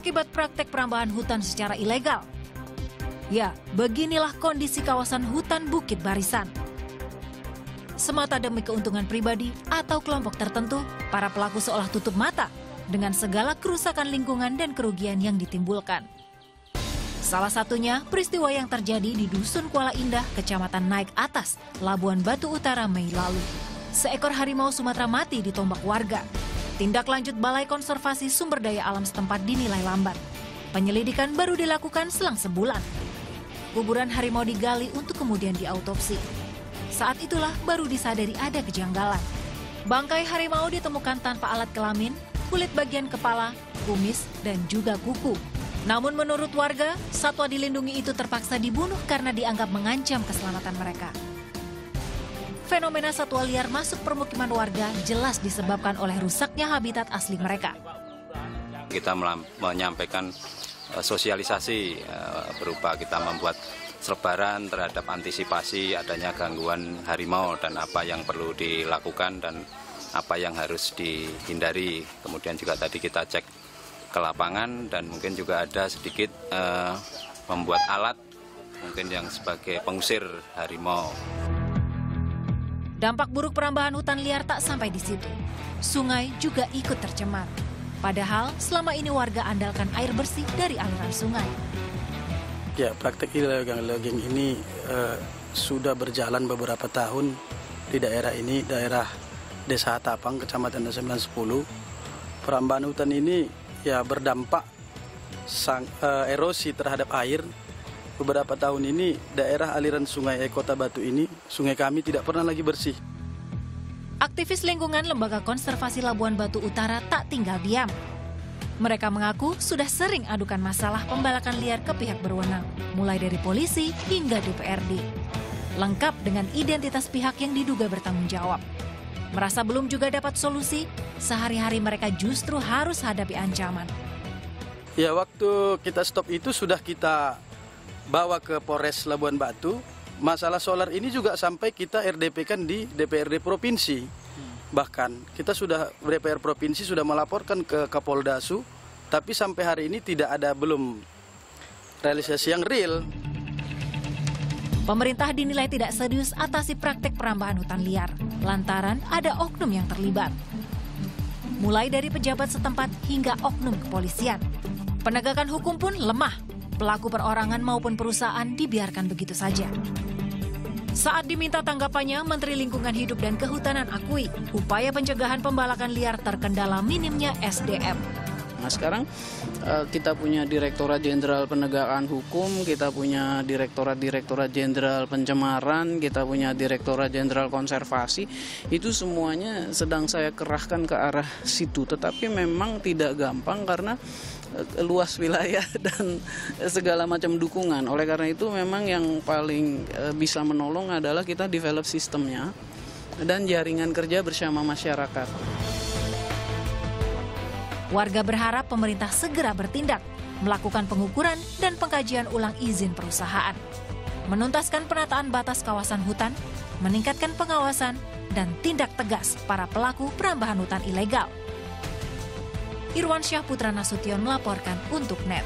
akibat praktek perambahan hutan secara ilegal. Ya, beginilah kondisi kawasan hutan Bukit Barisan. Semata demi keuntungan pribadi atau kelompok tertentu, para pelaku seolah tutup mata dengan segala kerusakan lingkungan dan kerugian yang ditimbulkan. Salah satunya peristiwa yang terjadi di Dusun Kuala Indah, Kecamatan Naik Atas, Labuan Batu Utara, Mei lalu. Seekor harimau Sumatera mati ditombak warga. Tindak lanjut Balai Konservasi Sumber Daya Alam setempat dinilai lambat. Penyelidikan baru dilakukan selang sebulan. Kuburan harimau digali untuk kemudian diautopsi. Saat itulah baru disadari ada kejanggalan. Bangkai harimau ditemukan tanpa alat kelamin, kulit bagian kepala, kumis, dan juga kuku. Namun menurut warga, satwa dilindungi itu terpaksa dibunuh karena dianggap mengancam keselamatan mereka. Fenomena satwa liar masuk permukiman warga jelas disebabkan oleh rusaknya habitat asli mereka. Kita menyampaikan sosialisasi berupa kita membuat selebaran terhadap antisipasi adanya gangguan harimau dan apa yang perlu dilakukan dan apa yang harus dihindari. Kemudian juga tadi kita cek ke lapangan dan mungkin juga ada sedikit membuat alat mungkin yang sebagai pengusir harimau. Dampak buruk perambahan hutan liar tak sampai di situ. Sungai juga ikut tercemar. Padahal selama ini warga andalkan air bersih dari aliran sungai. Ya, praktek illegal logging ini sudah berjalan beberapa tahun di daerah ini, daerah Desa Hatapang, Kecamatan 910. Perambahan hutan ini ya berdampak erosi terhadap air. Beberapa tahun ini daerah aliran sungai Kota Batu ini, sungai kami tidak pernah lagi bersih. Aktivis lingkungan Lembaga Konservasi Labuan Batu Utara tak tinggal diam. Mereka mengaku sudah sering adukan masalah pembalakan liar ke pihak berwenang, mulai dari polisi hingga DPRD. Lengkap dengan identitas pihak yang diduga bertanggung jawab. Merasa belum juga dapat solusi, sehari-hari mereka justru harus hadapi ancaman. Ya, waktu kita stop itu sudah kita bawa ke Polres Labuan Batu. Masalah solar ini juga sampai kita RDP-kan di DPRD Provinsi. Bahkan kita sudah, DPR Provinsi sudah melaporkan ke Kapoldasu, tapi sampai hari ini belum realisasi yang real. Pemerintah dinilai tidak serius atasi praktek perambahan hutan liar, lantaran ada oknum yang terlibat. Mulai dari pejabat setempat hingga oknum kepolisian. Penegakan hukum pun lemah. Pelaku perorangan maupun perusahaan dibiarkan begitu saja. Saat diminta tanggapannya, Menteri Lingkungan Hidup dan Kehutanan akui upaya pencegahan pembalakan liar terkendala minimnya SDM. Nah, sekarang kita punya Direktorat Jenderal Penegakan Hukum, kita punya Direktorat Jenderal Pencemaran, kita punya Direktorat Jenderal Konservasi. Itu semuanya sedang saya kerahkan ke arah situ. Tetapi memang tidak gampang karena luas wilayah dan segala macam dukungan. Oleh karena itu memang yang paling bisa menolong adalah kita develop sistemnya dan jaringan kerja bersama masyarakat. Warga berharap pemerintah segera bertindak, melakukan pengukuran dan pengkajian ulang izin perusahaan, menuntaskan penataan batas kawasan hutan, meningkatkan pengawasan, dan tindak tegas para pelaku perambahan hutan ilegal. Irwansyah Putra Nasution melaporkan untuk NET.